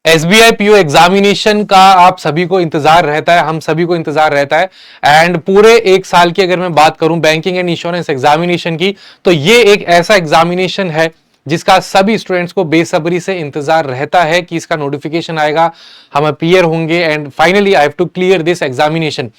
SBI PO examination का आप सभी को इंतजार रहता है, हम सभी को इंतजार रहता है। एंड पूरे एक साल की अगर मैं बात करूं बैंकिंग एंड इंश्योरेंस एग्जामिनेशन की, तो ये एक ऐसा एग्जामिनेशन है जिसका सभी स्टूडेंट्स को बेसब्री से इंतजार रहता है कि इसका नोटिफिकेशन आएगा, हम अपीयर होंगे and finally I have to clear this examination.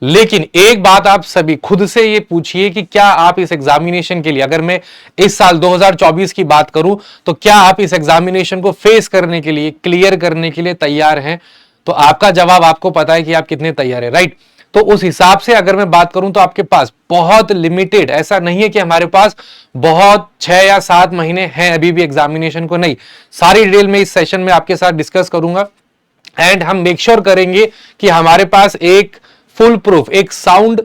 लेकिन एक बात आप सभी खुद से ये पूछिए कि क्या आप इस एग्जामिनेशन के लिए, अगर मैं इस साल 2024 की बात करूं, तो क्या आप इस एग्जामिनेशन को फेस करने के लिए, क्लियर करने के लिए तैयार हैं? तो आपका जवाब आपको पता है कि आप कितने तैयार हैं, राइट? तो उस हिसाब से अगर मैं बात करूं तो आपके पास बहुत लिमिटेड, ऐसा नहीं है कि हमारे पास बहुत 6 या 7 महीने हैं अभी भी एग्जामिनेशन को, नहीं। सारी डिटेल में इस सेशन में आपके साथ डिस्कस करूंगा एंड हम मेक श्योर करेंगे कि हमारे पास एक फुल प्रूफ, एक साउंड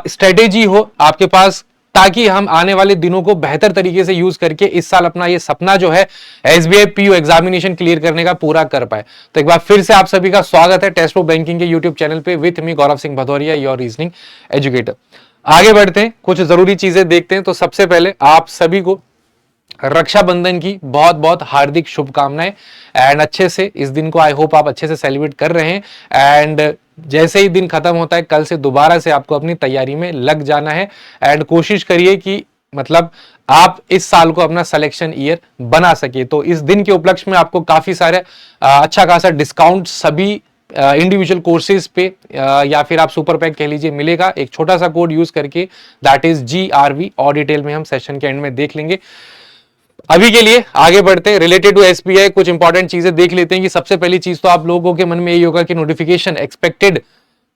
स्ट्रेटेजी हो आपके पास, ताकि हम आने वाले दिनों को बेहतर तरीके से यूज करके इस साल अपना ये सपना जो है एसबीआई पीओ एग्जामिनेशन क्लियर करने का पूरा कर पाए। तो एक बार फिर से आप सभी का स्वागत है टेस्ट प्रो बैंकिंग के यूट्यूब चैनल पे with me Gaurav Singh Bhadauria, your reasoning educator. आगे बढ़ते हैं, कुछ जरूरी चीजें देखते हैं। तो सबसे पहले आप सभी को रक्षाबंधन की बहुत बहुत हार्दिक शुभकामनाएं एंड अच्छे से इस दिन को आई होप आप अच्छे से सेलिब्रेट कर रहे हैं। एंड जैसे ही दिन खत्म होता है कल से दोबारा से आपको अपनी तैयारी में लग जाना है एंड कोशिश करिए कि मतलब आप इस साल को अपना सिलेक्शन ईयर बना सके। तो इस दिन के उपलक्ष्य में आपको काफी सारे अच्छा खासा डिस्काउंट सभी इंडिविजुअल कोर्सेज पे या फिर आप सुपर पैक कह लीजिए मिलेगा, एक छोटा सा कोड यूज करके, दैट इज GRV। और डिटेल में हम सेशन के एंड में देख लेंगे। अभी के लिए आगे बढ़ते हैं, रिलेटेड टू एसबीआई कुछ इंपॉर्टेंट चीजें देख लेते हैं कि सबसे पहली चीज तो आप लोगों के मन में यही होगा कि नोटिफिकेशन एक्सपेक्टेड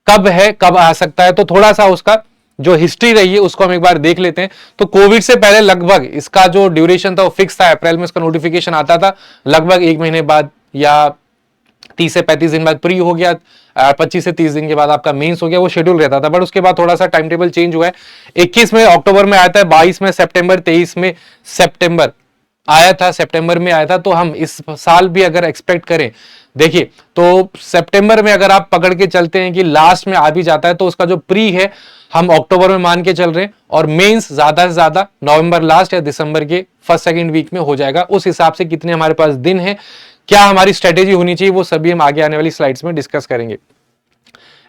कब है, कब आ सकता है। तो थोड़ा सा उसका जो हिस्ट्री रही है उसको हम एक बार देख लेते हैं। तो कोविड से पहले लगभग इसका जो ड्यूरेशन था वो फिक्स था, अप्रैल में इसका नोटिफिकेशन आता था, लगभग 1 महीने बाद या 30 से 35 दिन बाद प्री हो गया, 25 से 30 दिन के बाद आपका मेंस हो गया, वो शेड्यूल रहता था। बट उसके बाद थोड़ा सा टाइम टेबल चेंज हुआ है। 21 में अक्टूबर में आया था, 22 में सितंबर, 23 में सितंबर आया था, सितंबर में आया था। तो हम इस साल भी अगर एक्सपेक्ट करें, देखिए तो सितंबर में अगर आप पकड़ के चलते हैं कि लास्ट में आ भी जाता है, तो उसका जो प्री है हम अक्टूबर में मान के चल रहे हैं और मेंस ज्यादा से ज्यादा नवंबर लास्ट या दिसंबर के फर्स्ट सेकंड वीक में हो जाएगा। उस हिसाब से कितने हमारे पास दिन है, क्या हमारी स्ट्रेटेजी होनी चाहिए, वो सभी हम आगे आने वाली स्लाइड्स में डिस्कस करेंगे।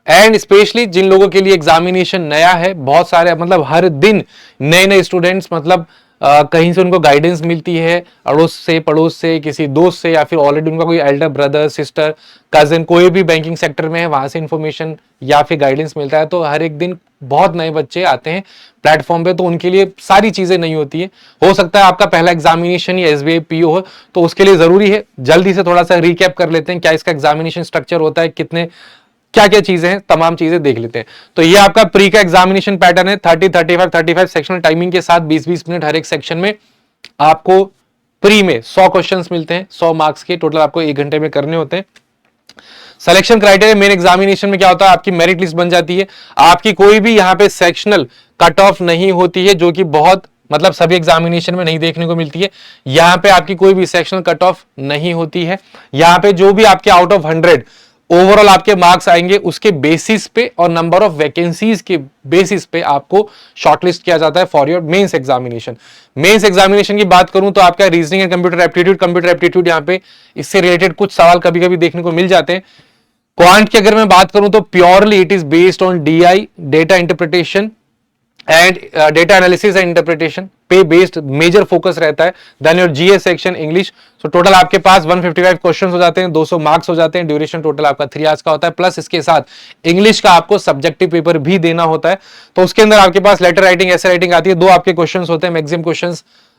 एंड स्पेशली जिन लोगों के लिए एग्जामिनेशन नया है, बहुत सारे मतलब हर दिन नए नए स्टूडेंट्स मतलब कहीं से उनको गाइडेंस मिलती है, अड़ोस से, पड़ोस से, किसी दोस्त से, या फिर ऑलरेडी उनका कोई एल्डर ब्रदर, सिस्टर, कजिन कोई भी बैंकिंग सेक्टर में है, वहां से इंफॉर्मेशन या फिर गाइडेंस मिलता है। तो हर एक दिन बहुत नए बच्चे आते हैं प्लेटफॉर्म पे, तो उनके लिए सारी चीजें नहीं होती है। हो सकता है आपका पहला एग्जामिनेशन या एसबीआई पीओ हो, तो उसके लिए जरूरी है जल्दी से थोड़ा सा रिकैप कर लेते हैं क्या इसका एग्जामिनेशन स्ट्रक्चर होता है, कितने क्या क्या चीजें हैं, तमाम चीजें देख लेते हैं। तो ये आपका प्री का एग्जामिनेशन पैटर्न है, 35 सेक्शनल टाइमिंग के साथ 20-20 मिनट हर एक सेक्शन में। आपको प्री में 100 क्वेश्चंस मिलते हैं, 100 मार्क्स के टोटल आपको 1 घंटे में करने होते हैं। सिलेक्शन क्राइटेरिया मेन एग्जामिनेशन में क्या होता है, आपकी मेरिट लिस्ट बन जाती है, आपकी कोई भी यहाँ पे सेक्शनल कट ऑफ नहीं होती है, जो कि बहुत मतलब सभी एग्जामिनेशन में नहीं देखने को मिलती है। यहाँ पे आपकी कोई भी सेक्शनल कट ऑफ नहीं होती है। यहाँ पे जो भी आपके आउट ऑफ 100 ओवरऑल आपके मार्क्स आएंगे, उसके बेसिस पे और नंबर ऑफ वैकेंसीज के बेसिस पे आपको शॉर्टलिस्ट किया जाता है for your mains examination. Mains examination की बात करूं तो आपका रीजनिंग एंड कंप्यूटर एप्टीट्यूड यहाँ पे इससे रिलेटेड कुछ सवाल कभी कभी देखने को मिल जाते हैं। क्वांट की अगर मैं बात करूं तो purely it is based on DI, data interpretation and data analysis and interpretation पे बेस्ड मेजर फोकस रहता है। Then your GS section English. So total आपके पास 155 क्वेश्चंस हो जाते हैं, 200 मार्क्स हो जाते हैं, ड्यूरेशन टोटल आपका 3 आवर्स का होता है, प्लस इसके साथ इंग्लिश का आपको सब्जेक्टिव पेपर भी देना होता है। तो उसके अंदर आपके पास लेटर राइटिंग, ऐसे राइटिंग आती है, 2 आपके क्वेश्चन होते हैं, मैक्सिमम क्वेश्चन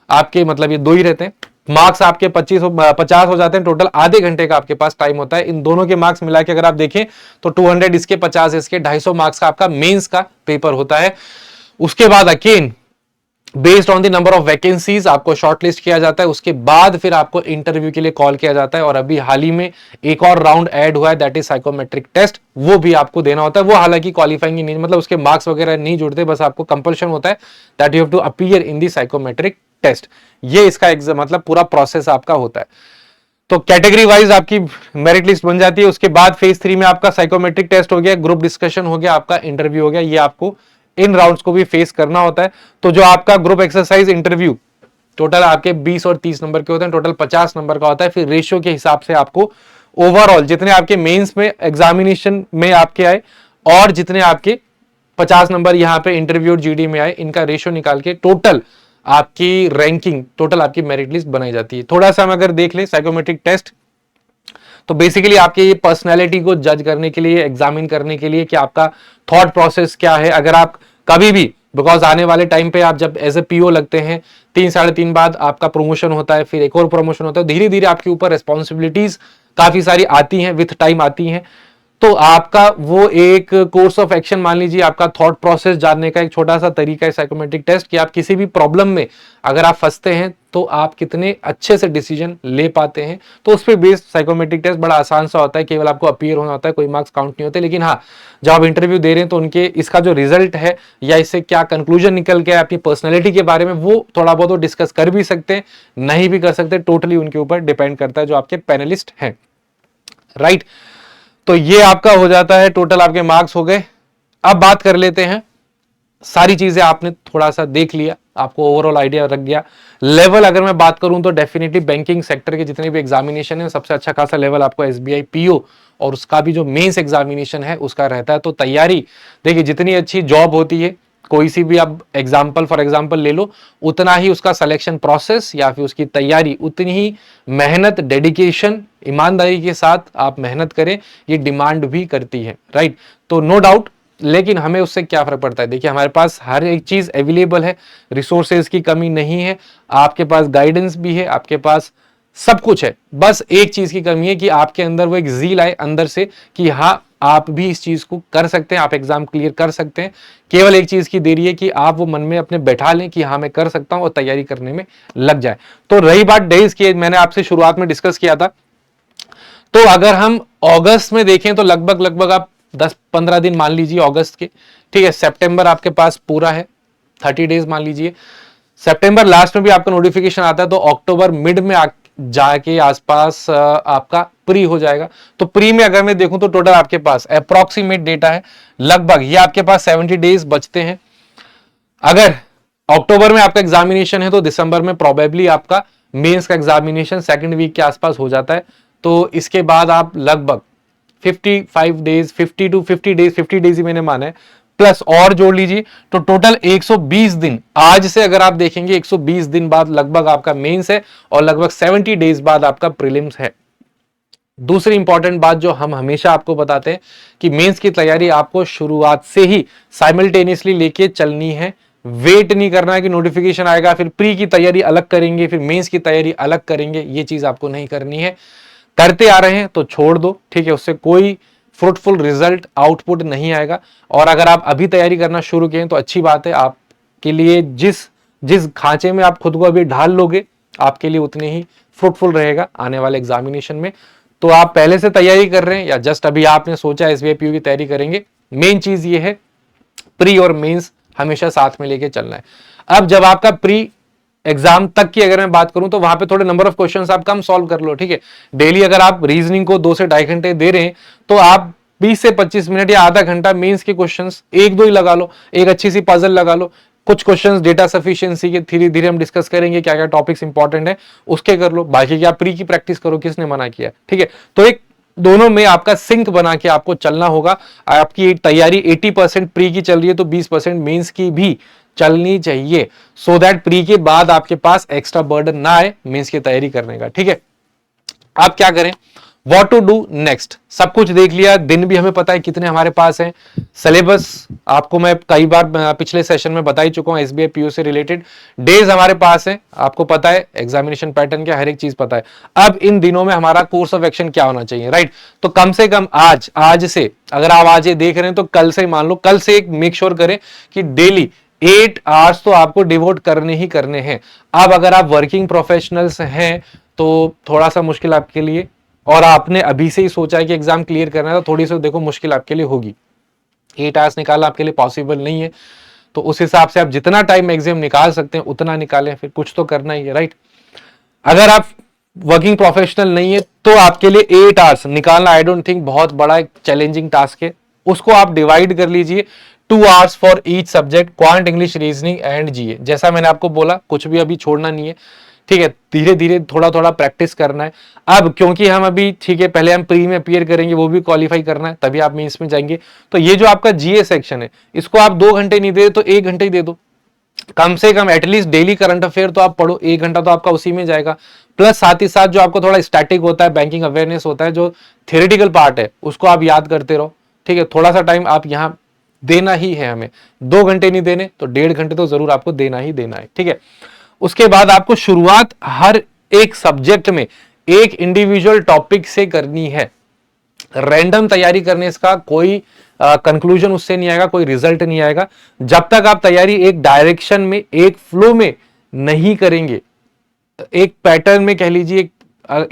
आपके मतलब ये 2 ही रहते हैं। मार्क्स आपके 50 हो जाते हैं, टोटल आधे घंटे का आपके पास टाइम होता है। इन दोनों के मार्क्स मिला के अगर आप देखें तो 200 इसके, 50 इसके, 250 मार्क्स का आपका मेंस का पेपर होता है। उसके बाद again based on the number of vacancies आपको शॉर्टलिस्ट किया जाता है। उसके बाद फिर आपको इंटरव्यू के लिए कॉल किया जाता है। और अभी हाल ही में एक और राउंड ऐड हुआ है, दैट इज साइकोमेट्रिक टेस्ट, वो भी आपको देना होता है। वो हालांकि क्वालिफाइंग नहीं, मतलब उसके मार्क्स वगैरह नहीं जुड़ते, बस आपको कंपल्शन होता है that you have to appear in the psychometric test. ये इसका एग्जाम मतलब पूरा प्रोसेस आपका होता है। तो कैटेगरी वाइज आपकी मेरिट लिस्ट बन जाती है। उसके बाद फेज 3 में आपका साइकोमेट्रिक टेस्ट हो गया, ग्रुप डिस्कशन हो गया, आपका इंटरव्यू हो गया। ये आपको इन राउंड्स को भी फेस करना होता है। तो जो आपका ग्रुप एक्सरसाइज इंटरव्यू टोटल आपके 20 और 30 नंबर के होते हैं, टोटल 50 नंबर का होता है। फिर रेशियो के हिसाब से आपको ओवरऑल जितने आपके मेंस में एग्जामिनेशन में आपके आए और जितने आपके 50 नंबर यहाँ पे इंटरव्यू और जीडी में आए, इनका रेशियो निकाल के टोटल आपकी रैंकिंग, टोटल आपकी मेरिट लिस्ट बनाई जाती है। थोड़ा सा हम अगर देख लें साइकोमेट्रिक टेस्ट, तो बेसिकली आपके ये पर्सनैलिटी को जज करने के लिए, एग्जामिन करने के लिए कि आपका थॉट प्रोसेस क्या है। अगर आप कभी भी, बिकॉज आने वाले टाइम पे आप जब एज ए पीओ लगते हैं, 3-3.5 बाद आपका प्रमोशन होता है, फिर एक और प्रमोशन होता है, धीरे धीरे आपके ऊपर रिस्पॉन्सिबिलिटीज काफी सारी आती हैं, विथ टाइम आती हैं। तो आपका वो एक कोर्स ऑफ एक्शन मान लीजिए, आपका थॉट प्रोसेस जानने का एक छोटा सा तरीका है साइकोमेट्रिक टेस्ट, कि आप किसी भी प्रॉब्लम में अगर आप फंसते हैं तो आप कितने अच्छे से डिसीजन ले पाते हैं। तो उस पर बेस्ड साइकोमेट्रिक टेस्ट बड़ा आसान सा होता है, केवल आपको अपीयर होना होता है, कोई मार्क्स काउंट नहीं होते। लेकिन हाँ, जब आप इंटरव्यू दे रहे हैं तो उनके इसका जो रिजल्ट है या इससे क्या कंक्लूजन निकल के अपनी पर्सनैलिटी के बारे में, वो थोड़ा बहुत डिस्कस कर भी सकते हैं, नहीं भी कर सकते, टोटली उनके ऊपर डिपेंड करता है जो आपके पैनलिस्ट हैं, राइट। तो ये आपका हो जाता है, टोटल आपके मार्क्स हो गए। अब बात कर लेते हैं, सारी चीजें आपने थोड़ा सा देख लिया, आपको ओवरऑल आइडिया रख गया। लेवल अगर मैं बात करूं तो डेफिनेटली बैंकिंग सेक्टर के जितने भी एग्जामिनेशन है, सबसे अच्छा खासा लेवल आपको एसबीआई पीओ और उसका भी जो मेंस एग्जामिनेशन है उसका रहता है। तो तैयारी देखिए, जितनी अच्छी जॉब होती है, कोई सी भी आप एग्जाम्पल फॉर एग्जाम्पल ले लो, उतना ही उसका सिलेक्शन प्रोसेस या फिर उसकी तैयारी, उतनी ही मेहनत, डेडिकेशन, ईमानदारी के साथ आप मेहनत करें, ये डिमांड भी करती है, राइट। तो नो डाउट, लेकिन हमें उससे क्या फर्क पड़ता है, देखिए हमारे पास हर एक चीज अवेलेबल है, रिसोर्सेज की कमी नहीं है, आपके पास गाइडेंस भी है, आपके पास सब कुछ है। बस एक चीज की कमी है कि आपके अंदर वो एक जील आए अंदर से कि हाँ, आप भी इस चीज को कर सकते हैं, आप एग्जाम क्लियर कर सकते हैं। केवल एक चीज की देरी है कि आप वो मन में अपने बैठा लें कि हाँ मैं कर सकता हूं, और तैयारी करने में लग जाए। तो रही बात डेज की, मैंने आपसे शुरुआत में डिस्कस किया था, तो अगर हम अगस्त में देखें तो लगभग आप 10-15 दिन मान लीजिए अगस्त के, ठीक है। सितंबर आपके पास पूरा है, 30 डेज मान लीजिए। सितंबर लास्ट में भी आपका नोटिफिकेशन आता है, तो अक्टूबर मिड में जाके आसपास आपका प्री हो जाएगा। तो प्री में अगर मैं देखूं तो टोटल आपके पास अप्रोक्सीमेट डेटा है, लगभग ये आपके पास 70 डेज बचते हैं। अगर अक्टूबर में आपका एग्जामिनेशन है तो दिसंबर में प्रोबेबली आपका मेंस का एग्जामिनेशन सेकंड वीक के आसपास हो जाता है। तो इसके बाद आप लगभग 55 डेज, 50 डेज ही मैंने माना है, प्लस और जोड़ लीजिए, तो टोटल 120 दिन आज से अगर आप देखेंगे, 120 दिन बाद लगभग आपका मेंस है और लगभग 70 डेज बाद आपका प्रीलिम्स है। दूसरी इंपॉर्टेंट बात जो हम हमेशा आपको बताते हैं कि मेंस की तैयारी आपको शुरुआत से ही साइमल्टेनियसली लेके चलनी है। वेट नहीं करना है कि नोटिफिकेशन आएगा फिर प्री की तैयारी अलग करेंगे, फिर मेंस की तैयारी अलग करेंगे, ये चीज आपको नहीं करनी है। करते आ रहे हैं तो छोड़ दो, ठीक है, उससे कोई फ्रूटफुल रिजल्ट, आउटपुट नहीं आएगा। और अगर आप अभी तैयारी करना शुरू किए तो अच्छी बात है, आपके लिए जिस जिस खांचे में आप खुद को अभी ढाल लोगे, आपके लिए उतने ही फ्रूटफुल रहेगा आने वाले एग्जामिनेशन में। तो आप पहले से तैयारी कर रहे हैं या जस्ट अभी आपने सोचा एसबीआई पीओ की तैयारी करेंगे, मेन चीज ये है प्री और मेंस हमेशा साथ में लेके चलना है। अब जब आपका प्री एग्जाम तक की अगर मैं बात करूं तो वहां पे थोड़े नंबर ऑफ क्वेश्चंस आप कम सॉल्व कर लो, ठीक है। डेली अगर आप रीजनिंग को 2 से 2.5 घंटे दे रहे हैं तो आप 20 से 25 मिनट या आधा घंटा मेंस के क्वेश्चंस 1-2 ही लगा लो, एक अच्छी सी पजल लगा लो। कुछ क्वेश्चंस डेटा सफिशिएंसी के धीरे धीरे हम डिस्कस करेंगे, क्या क्या टॉपिक्स इंपॉर्टेंट है उसके कर लो, बाकी की आप प्री की प्रैक्टिस करो, किसने मना किया, ठीक है। तो एक दोनों में आपका सिंक बना के आपको चलना होगा। आपकी तैयारी 80% प्री की चल रही है तो 20% मेंस की भी चलनी चाहिए, सो दैट प्री के बाद आपके पास एक्स्ट्रा बर्डन ना आए मेंस की तैयारी करने का, ठीक है। आप क्या करें, व्हाट टू डू नेक्स्ट, सब कुछ देख लिया, दिन भी हमें पता है कितने हमारे पास हैं। सिलेबस आपको मैं कई बार पिछले सेशन में बता ही चुका हूं, एसबीआई पीओ से रिलेटेड डेज हमारे पास है, आपको पता है एग्जामिनेशन पैटर्न क्या, हर एक चीज पता है। अब इन दिनों में हमारा कोर्स ऑफ एक्शन क्या होना चाहिए, राइट। तो कम से कम आज से, अगर आप आज ये देख रहे हैं तो कल से मान लो, कल से एक मेक श्योर करें कि डेली 8 आवर्स तो आपको डिवोट करने ही करने हैं। अब अगर आप वर्किंग प्रोफेशनल्स हैं तो थोड़ा सा मुश्किल आपके लिए, और आपने अभी से ही सोचा है कि एग्जाम क्लियर करना है तो थोड़ी सी देखो मुश्किल आपके लिए होगी। 8 आवर्स निकालना आपके लिए पॉसिबल नहीं है, तो उस हिसाब से आप जितना टाइम एग्जाम निकाल सकते हैं उतना निकालें, फिर कुछ तो करना ही है, राइट। अगर आप वर्किंग प्रोफेशनल नहीं है तो आपके लिए 8 आवर्स निकालना आई डोंट थिंक बहुत बड़ा एक चैलेंजिंग टास्क है। उसको आप डिवाइड कर लीजिए 2 hours for each subject, quant, English, reasoning and GA. जैसा मैंने आपको बोला, कुछ भी अभी छोड़ना नहीं है, ठीक है, धीरे धीरे थोड़ा थोड़ा प्रैक्टिस करना है। अब क्योंकि हम अभी, ठीक है, पहले हम प्री में अपीयर करेंगे, वो भी क्वालिफाई करना है, तभी आप मेंस में जाएंगे। तो ये जो आपका जीए सेक्शन है, इसको आप 2 घंटे नहीं दे तो 1 घंटे ही दे दो, कम से कम एटलीस्ट डेली करंट अफेयर तो आप पढ़ो, 1 घंटा तो आपका उसी में जाएगा। प्लस साथ ही साथ जो आपको थोड़ा स्टैटिक होता है, बैंकिंग अवेयरनेस होता है, जो थियोरेटिकल पार्ट है, उसको आप याद करते रहो, ठीक है। थोड़ा सा टाइम आप यहाँ देना ही है हमें, 2 घंटे नहीं देने तो 1.5 घंटे तो जरूर आपको देना ही देना है, ठीक है। उसके बाद आपको शुरुआत हर एक सब्जेक्ट में एक इंडिविजुअल टॉपिक से करनी है। रैंडम तैयारी करने इसका कोई कंक्लूजन उससे नहीं आएगा, कोई रिजल्ट नहीं आएगा, जब तक आप तैयारी एक डायरेक्शन में, एक फ्लो में नहीं करेंगे, एक पैटर्न में कह लीजिए,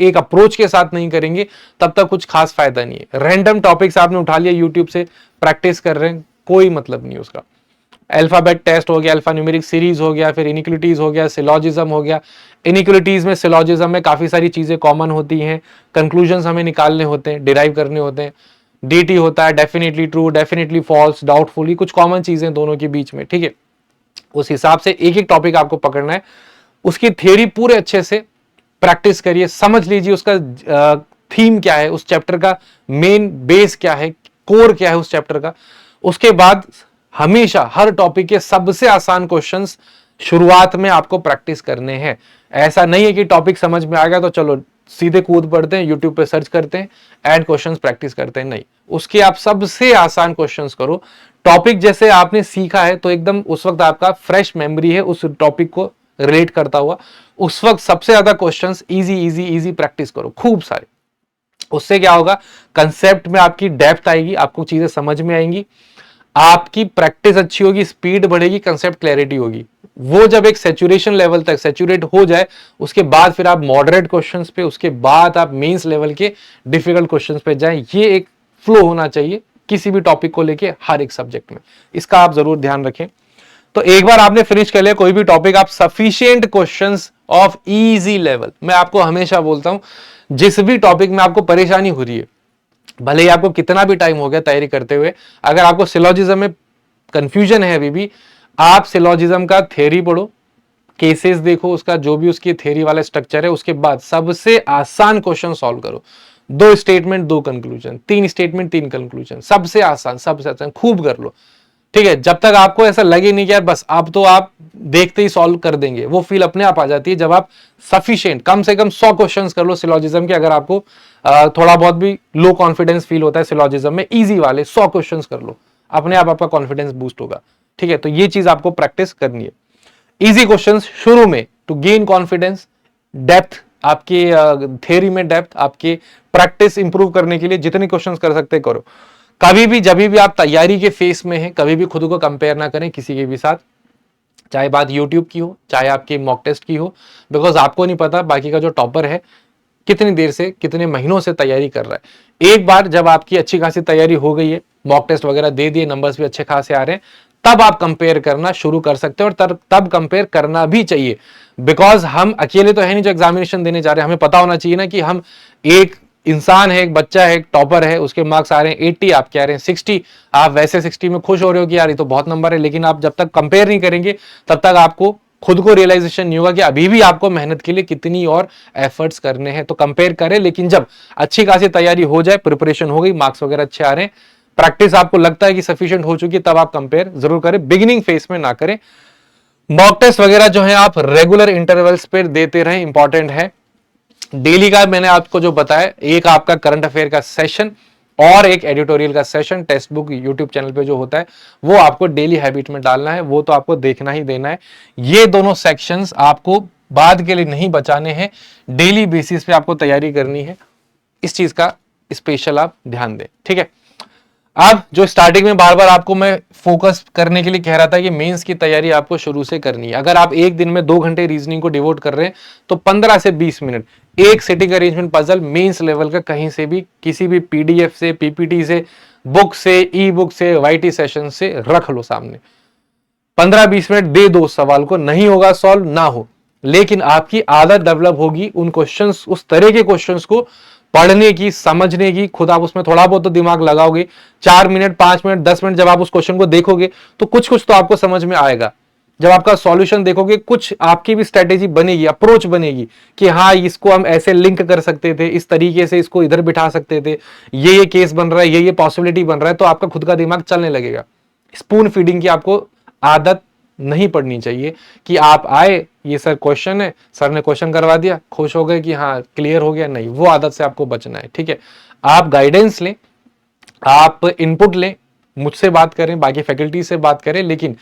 एक अप्रोच के साथ नहीं करेंगे, तब तक कुछ खास फायदा नहीं है। रैंडम टॉपिक्स आपने उठा लिया यूट्यूब से, प्रैक्टिस कर रहे हैं, कोई मतलब नहीं उसका। अल्फाबेट टेस्ट हो गया, अल्फा न्यूमेरिक सीरीज हो गया, फिर इनिक्विलिटीज हो गया, सिलॉजिज्म हो गया। इनिक्विलिटीज में, सिलॉजिज्म में काफी सारी चीजें कॉमन होती हैं, कंक्लूजन्स हमें निकालने होते हैं, डिराइव करने होते हैं। डीटी होता है, definitely true, definitely false, doubtful, ये कुछ कॉमन चीजें दोनों के बीच में, ठीक है। उस हिसाब से एक एक टॉपिक आपको पकड़ना है, उसकी थियरी पूरे अच्छे से प्रैक्टिस करिए, समझ लीजिए उसका थीम क्या है, उस चैप्टर का मेन बेस क्या है, कोर क्या है उस चैप्टर का। उसके बाद हमेशा हर टॉपिक के सबसे आसान क्वेश्चंस शुरुआत में आपको प्रैक्टिस करने हैं। ऐसा नहीं है कि टॉपिक समझ में आ गया तो चलो सीधे कूद पड़ते हैं, यूट्यूब पे सर्च करते हैं एंड क्वेश्चंस प्रैक्टिस करते हैं, नहीं। उसके आप सबसे आसान क्वेश्चंस करो। टॉपिक जैसे आपने सीखा है तो एकदम उस वक्त आपका फ्रेश मेमोरी है उस टॉपिक को रिलेट करता हुआ, उस वक्त सबसे ज्यादा questions easy easy easy practice करो, खूब सारे। उससे क्या होगा, कंसेप्ट में आपकी डेप्थ आएगी, आपको चीजें समझ में आएंगी, आपकी प्रैक्टिस अच्छी होगी, स्पीड बढ़ेगी, कंसेप्ट क्लैरिटी होगी। वो जब एक सैचुरेशन लेवल तक सैचुरेट हो जाए, उसके बाद फिर आप मॉडरेट क्वेश्चंस पे, उसके बाद आप मेंस लेवल के डिफिकल्ट क्वेश्चंस पे जाएं। ये एक फ्लो होना चाहिए किसी भी टॉपिक को लेके हर एक सब्जेक्ट में, इसका आप जरूर ध्यान रखें। तो एक बार आपने फिनिश कर लिया कोई भी टॉपिक, आप sufficient questions of easy level, मैं आपको हमेशा बोलता हूं, जिस भी टॉपिक में आपको परेशानी हो रही है, भले ही आपको कितना भी टाइम हो गया तैयारी करते हुए, अगर आपको सिलॉजिज्म में कंफ्यूजन है अभी भी, आप सिलॉजिज्म का थ्योरी पढ़ो, केसेस देखो, उसका जो भी उसकी थ्योरी वाला स्ट्रक्चर है, उसके बाद सबसे आसान क्वेश्चन सॉल्व करो। 2 स्टेटमेंट 2 कंक्लूजन, 3 स्टेटमेंट 3 कंक्लूजन, सबसे आसान खूब कर लो, ठीक है। जब तक आपको ऐसा लगे नहीं कि यार बस अब तो आप देखते ही सॉल्व कर देंगे, वो फील अपने आप आ जाती है जब आप सफिशिएंट कम से कम 100 क्वेश्चंस कर लो सिलॉजिज्म के। अगर आपको थोड़ा बहुत भी लो कॉन्फिडेंस फील होता है सिलॉजिज्म में, इजी वाले 100 क्वेश्चंस कर लो, अपने आप आपका कॉन्फिडेंस बूस्ट होगा, ठीक है। तो ये चीज आपको प्रैक्टिस करनी है, इजी क्वेश्चंस शुरू में, टू गेन कॉन्फिडेंस, डेप्थ, आपके थ्योरी में डेप्थ, आपके प्रैक्टिस इंप्रूव करने के लिए जितने क्वेश्चंस कर सकते करो। कभी भी जब भी आप तैयारी के फेस में हैं, कभी भी खुद को कंपेयर ना करें किसी के भी साथ, चाहे बात यूट्यूब की हो, चाहे आपके मॉक टेस्ट की हो, बिकॉज आपको नहीं पता बाकी का जो टॉपर है कितनी देर से, कितने महीनों से तैयारी कर रहा है। एक बार जब आपकी अच्छी खासी तैयारी हो गई है, मॉक टेस्ट वगैरह दे दिए, नंबर्स भी अच्छे खासे आ रहे हैं, तब आप कंपेयर करना शुरू कर सकते हो, और तब कंपेयर करना भी चाहिए। बिकॉज हम अकेले तो है नहीं जो एग्जामिनेशन देने जा रहे हैं, हमें पता होना चाहिए ना कि हम एक इंसान है, एक बच्चा है, एक टॉपर है, उसके मार्क्स आ रहे हैं 80, आप कह रहे हैं 60, आप वैसे 60 में खुश हो रहे हो कि यार ये तो बहुत नंबर है, लेकिन आप जब तक कंपेयर नहीं करेंगे तब तक आपको खुद को रियलाइजेशन नहीं होगा कि अभी भी आपको मेहनत के लिए कितनी और एफर्ट्स करने हैं। तो कंपेयर करें, लेकिन जब अच्छी खासी तैयारी हो जाए, प्रिपरेशन हो गई, मार्क्स वगैरह अच्छे आ रहे हैं, प्रैक्टिस आपको लगता है कि सफिशिएंट हो चुकी है, तब आप कंपेयर जरूर करें, बिगिनिंग फेज में ना करें। मॉक टेस्ट वगैरह जो है आप रेगुलर इंटरवल्स पर देते रहें, इंपॉर्टेंट है। डेली का मैंने आपको जो बताया, एक आपका करंट अफेयर का सेशन और एक एडिटोरियल का session text book YouTube channel पे जो होता है, वो आपको डेली हैबिट में डालना है, वो तो आपको देखना ही देना है। ये दोनों सेक्शंस आपको बाद के लिए नहीं बचाने हैं, डेली बेसिस पे आपको तैयारी करनी है, इस चीज का स्पेशल आप ध्यान दें, ठीक है। अब जो स्टार्टिंग में बार बार आपको मैं फोकस करने के लिए कह रहा था कि मेंस की तैयारी आपको शुरू से करनी है। अगर आप एक दिन में 2 घंटे रीजनिंग को डिवोट कर रहे हैं तो 15 से 20 मिनट एक sitting arrangement puzzle mains level का कहीं से भी, किसी भी पीडीएफ से, पीपीटी से, बुक से, ई बुक से, वाईटी सेशन से रख लो सामने, 15-20 मिनट दे दो सवाल को। नहीं होगा सॉल्व ना हो, लेकिन आपकी आदत डेवलप होगी उन क्वेश्चंस, उस तरह के क्वेश्चंस को पढ़ने की, समझने की, खुद आप उसमें थोड़ा बहुत तो दिमाग लगाओगे, 4 मिनट, 5 मिनट, 10 मिनट जब आप उस क्वेश्चन को देखोगे तो कुछ कुछ तो आपको समझ में आएगा। जब आपका सॉल्यूशन देखोगे कुछ आपकी भी स्ट्रेटेजी बनेगी, अप्रोच बनेगी कि हाँ इसको हम ऐसे लिंक कर सकते थे, इस तरीके से इसको इधर बिठा सकते थे, ये केस बन रहा है, ये पॉसिबिलिटी बन रहा है, तो आपका खुद का दिमाग चलने लगेगा। स्पून फीडिंग की आपको आदत नहीं पड़नी चाहिए कि आप आए, ये सर क्वेश्चन है, सर ने क्वेश्चन करवा दिया, खुश हो गए कि हाँ क्लियर हो गया, नहीं, वो आदत से आपको बचना है। ठीक है, आप गाइडेंस लें, आप इनपुट लें, मुझसे बात करें, बाकी फैकल्टी से बात करें, लेकिन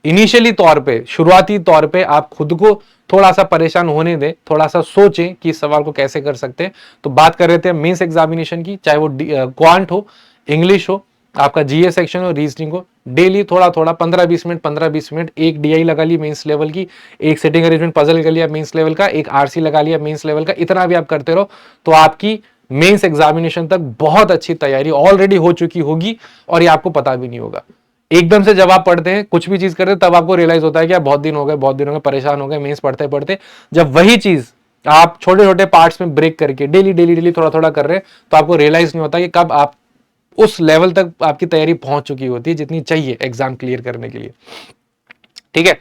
इनिशियली तौर पे, शुरुआती तौर पे आप खुद को थोड़ा सा परेशान होने दें, थोड़ा सा सोचें कि इस सवाल को कैसे कर सकते हैं। तो बात कर रहे थे मेंस एग्जामिनेशन की, चाहे वो क्वांट हो, इंग्लिश हो, आपका जीएस सेक्शन हो, रीजनिंग हो, डेली थोड़ा थोड़ा 15-20 मिनट एक डीआई लगा ली मेंस लेवल की, एक सेटिंग अरेंजमेंट पजल कर लिया मेंस लेवल का, एक आरसी लगा लिया मेंस लेवल का, इतना भी आप करते रहो तो आपकी मेंस एग्जामिनेशन तक बहुत अच्छी तैयारी ऑलरेडी हो चुकी होगी और ये आपको पता भी नहीं होगा। एकदम से जब आप पढ़ते हैं, कुछ भी चीज करते हैं, तब आपको रियलाइज होता है कि आप बहुत दिन हो गए परेशान हो गए मेंस पढ़ते पढ़ते। जब वही चीज आप छोटे छोटे पार्ट्स में ब्रेक करके डेली डेली डेली थोड़ा थोड़ा कर रहे हैं, तो आपको रियलाइज नहीं होता कि कब आप उस लेवल तक आपकी तैयारी पहुंच चुकी होती है जितनी चाहिए एग्जाम क्लियर करने के लिए। ठीक है,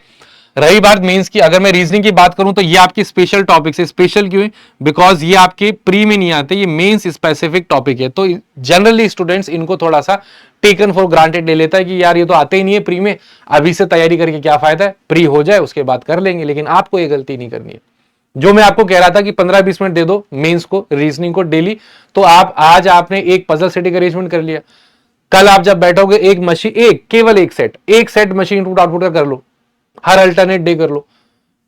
रही बात मेंस की, अगर मैं रीजनिंग की बात करूं तो ये आपकी स्पेशल टॉपिक है। स्पेशल क्यों है? बिकॉज ये आपके प्री में नहीं आते, ये मेंस स्पेसिफिक टॉपिक है। तो जनरली स्टूडेंट्स इनको थोड़ा सा टेकन फॉर ग्रांटेड ले लेता है कि यार ये तो आते ही नहीं है प्री में, अभी से तैयारी करके क्या फायदा है, प्री हो जाए उसके बाद कर लेंगे। लेकिन आपको ये गलती नहीं करनी है। जो मैं आपको कह रहा था कि 15-20 मिनट दे दो मेंस को, रीजनिंग को डेली, तो आप आज आपने एक पजल सेटिंग अरेंजमेंट कर लिया, कल आप जब बैठोगे एक मशीन, केवल एक सेट मशीन इनपुट आउटपुट का कर लो, हर अल्टरनेट डे कर लो।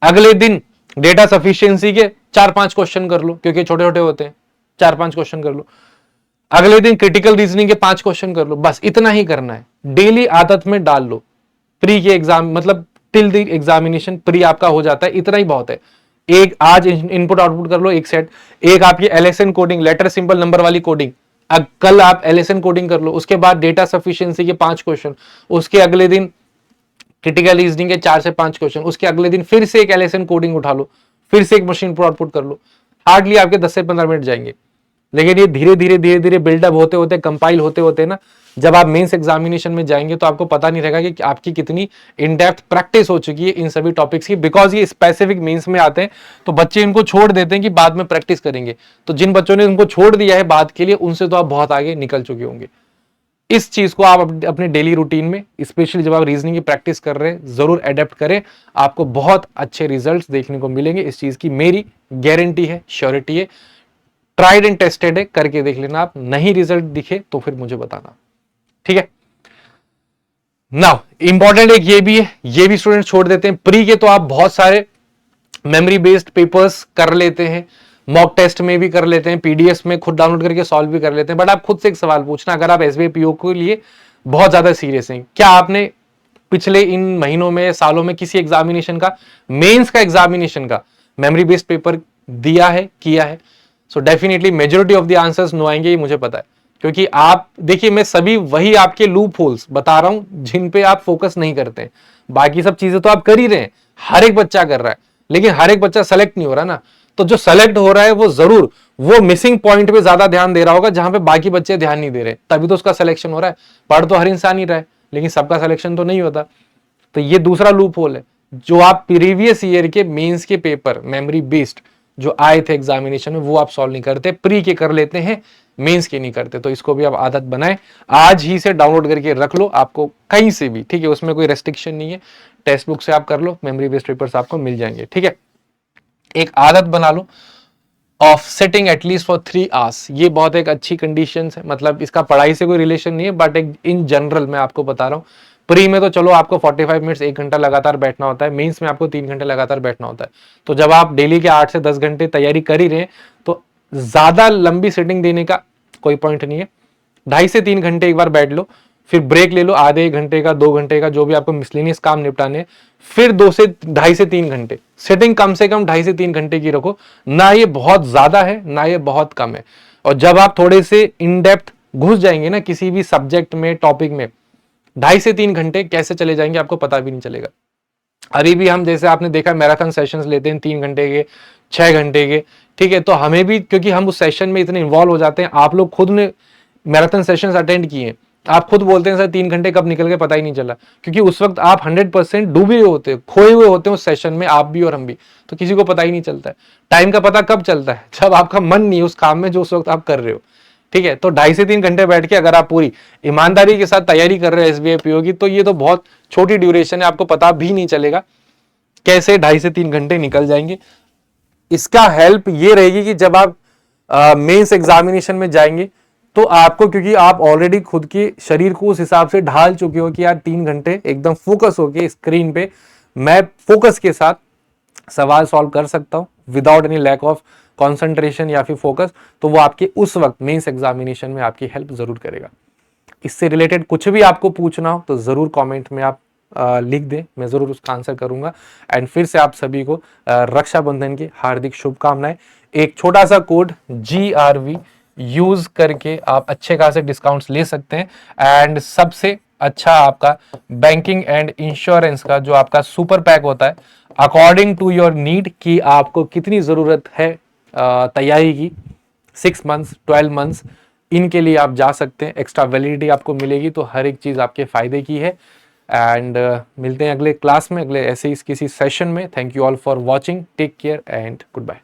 अगले दिन डेटा सफिशिएंसी के 4-5 क्वेश्चन कर लो, क्योंकि छोटे छोटे होते हैं, 4-5 क्वेश्चन कर लो। अगले दिन क्रिटिकल रीजनिंग के 5 क्वेश्चन कर लो। बस इतना ही करना है, डेली आदत में डाल लो। प्री के एग्जाम मतलब टिल द एग्जामिनेशन प्री आपका हो जाता है, इतना ही बहुत है। एक आज इनपुट आउटपुट कर लो एक सेट, एक आपकी एलएसएन कोडिंग, लेटर सिंबल नंबर वाली कोडिंग, कल आप एलएसएन कोडिंग कर लो। उसके बाद डेटा सफिशिएंसी के 5 क्वेश्चन, उसके अगले दिन क्रिटिकल रीजनिंग के 4 से 5 क्वेश्चन, उसके अगले दिन फिर से एक एलएसएन कोडिंग उठा लो, फिर से एक मशीन इनपुट आउटपुट कर लो। हार्डली आपके 10 से 15 मिनट जाएंगे। लेकिन ये धीरे धीरे बिल्डअप होते होते, कंपाइल होते होते ना, जब आप मेंस एग्जामिनेशन में जाएंगे तो आपको पता नहीं रहेगा कि आपकी कितनी इन डेप्थ प्रैक्टिस हो चुकी है इन सभी टॉपिक्स की। बिकॉज ये स्पेसिफिक मेंस में आते हैं तो बच्चे इनको छोड़ देते हैं कि बाद में प्रैक्टिस करेंगे। तो जिन बच्चों ने इनको छोड़ दिया है बाद के लिए, उनसे तो आप बहुत आगे निकल चुके होंगे। इस चीज को आप अपने डेली रूटीन में, स्पेशली जब आप रीजनिंग की प्रैक्टिस कर रहे हैं, जरूर अडेप्ट करें। आपको बहुत अच्छे रिजल्ट्स देखने को मिलेंगे, इस चीज की मेरी गारंटी है, श्योरिटी है। ट्राइड एंड टेस्टेड है, करके देख लेना। आप नहीं रिजल्ट दिखे तो फिर मुझे बताना। ठीक है, नाउ इंपॉर्टेंट एक ये भी है, ये भी स्टूडेंट छोड़ देते हैं। प्री के तो आप बहुत सारे मेमोरी बेस्ड पेपर्स कर लेते हैं, मॉक टेस्ट में भी कर लेते हैं, पीडीएफ में खुद डाउनलोड करके सॉल्व भी कर लेते हैं। बट आप खुद से एक सवाल पूछना, अगर आप एसबीआई पीओ के लिए बहुत ज्यादा सीरियस हैं, क्या आपने पिछले इन महीनों में, सालों में किसी एग्जामिनेशन का, मेंस का एग्जामिनेशन का मेमोरी बेस्ड पेपर दिया है, किया है? So definitely majority of the answers no आएंगे, ये मुझे पता है। क्योंकि आप देखिए, मैं सभी वही आपके लूप होल्स बता रहा हूं जिन पे आप फोकस नहीं करते। बाकी सब चीजें तो आप कर ही रहे हैं, हर एक बच्चा कर रहा है, लेकिन हर एक बच्चा सेलेक्ट नहीं हो रहा ना। तो जो सेलेक्ट हो रहा है वो जरूर वो मिसिंग पॉइंट पे ज्यादा ध्यान दे रहा होगा जहां पे बाकी बच्चे ध्यान नहीं दे रहे, तभी तो उसका सिलेक्शन हो रहा है। पढ़ तो हर इंसान ही रहा है, लेकिन सबका सिलेक्शन तो नहीं होता। तो ये दूसरा लूप होल है। जो आप प्रीवियस ईयर के मेंस के पेपर मेमोरी बेस्ड जो आए थे एग्जामिनेशन में, वो आप सॉल्व नहीं करते, प्री के कर लेते हैं, मेंस के नहीं करते। तो इसको भी आप आदत बनाएं, आज ही से डाउनलोड करके रख लो, आपको कहीं से भी, ठीक है, उसमें कोई रेस्ट्रिक्शन नहीं है। टेक्स्ट बुक से आप कर लो, मेमोरी बेस्ड पेपर्स आपको मिल जाएंगे। ठीक है, एक आदत बना लो of setting at least for 3 hours. ये बहुत एक अच्छी कंडीशन है, मतलब इसका पढ़ाई से कोई रिलेशन नहीं है, बट एक इन जनरल मैं आपको बता रहा हूँ। प्री में तो चलो आपको 45 मिनट्स 1 घंटा लगातार बैठना होता है, मेंस में आपको 3 घंटे लगातार बैठना होता है। तो जब आप डेली के 8 से 10 घंटे तैयारी कर ही रहे हैं, तो ज्यादा लंबी सेटिंग देने का कोई पॉइंट नहीं है। 2.5 से 3 घंटे एक बार बैठ लो, फिर ब्रेक ले लो, आधे 1 घंटे का, 2 घंटे का, जो भी आपको मिसलेनियस काम निपटाने, फिर 2.5 से 3 घंटे सेटिंग कम से कम 2.5 से 3 घंटे की रखो। ना ये बहुत ज्यादा है, ना ये बहुत कम है। और जब आप थोड़े से इन डेप्थ घुस जाएंगे ना किसी भी सब्जेक्ट में, टॉपिक में, 2.5 से 3 घंटे कैसे चले जाएंगे आपको पता भी नहीं चलेगा। अभी भी हम, जैसे आपने देखा, मैराथन सेशंस लेते हैं 3 घंटे के, 6 घंटे के, ठीक है, तो हमें भी, क्योंकि हम उस सेशन में इतने इन्वॉल्व हो जाते हैं, आप लोग खुद ने मैराथन सेशंस अटेंड किए हैं, आप खुद बोलते हैं सर 3 घंटे कब निकल गए पता ही नहीं चला, क्योंकि उस वक्त आप 100% डूबे हुए होते हैं, खोए हुए होते हैं उस सेशन में, आप भी और हम भी, तो किसी को पता ही नहीं चलता है। टाइम का पता कब चलता है? जब आपका मन नहीं है उस काम में जो उस वक्त आप कर रहे हो। ठीक है, तो 2.5 से 3 घंटे बैठ के अगर आप पूरी ईमानदारी के साथ तैयारी कर रहे हैं एसबीआई पीओ की, तो ये तो बहुत छोटी ड्यूरेशन है, आपको पता भी नहीं चलेगा कैसे 2.5 से 3 घंटे निकल जाएंगे। इसका हेल्प ये रहेगी कि जब आप मेंस एग्जामिनेशन में जाएंगे तो आपको, क्योंकि आप ऑलरेडी खुद के शरीर को उस हिसाब से ढाल चुके हो कि यार 3 घंटे एकदम फोकस होके स्क्रीन पे मैं फोकस के साथ सवाल सॉल्व कर सकता हूं without any lack of concentration या फिर फोकस, तो वो आपके उस वक्त मेंस एग्जामिनेशन में आपकी हेल्प जरूर करेगा। इससे रिलेटेड कुछ भी आपको पूछना हो तो जरूर कमेंट में आप लिख दें, मैं जरूर उसका आंसर करूंगा। एंड फिर से आप सभी को रक्षाबंधन की हार्दिक शुभकामनाएं। एक छोटा सा कोड GRV यूज करके आप अच्छे खासे डिस्काउंट्स ले सकते हैं। एंड सबसे अच्छा आपका बैंकिंग एंड इंश्योरेंस का जो आपका सुपर पैक होता है, अकॉर्डिंग टू योर नीड कि आपको कितनी जरूरत है तैयारी की, 6 मंथ्स 12 मंथ्स, इनके लिए आप जा सकते हैं। एक्स्ट्रा वैलिडिटी आपको मिलेगी, तो हर एक चीज आपके फायदे की है। एंड मिलते हैं अगले क्लास में, अगले ऐसे ही किसी सेशन में। Thank you all for watching, take care and good bye.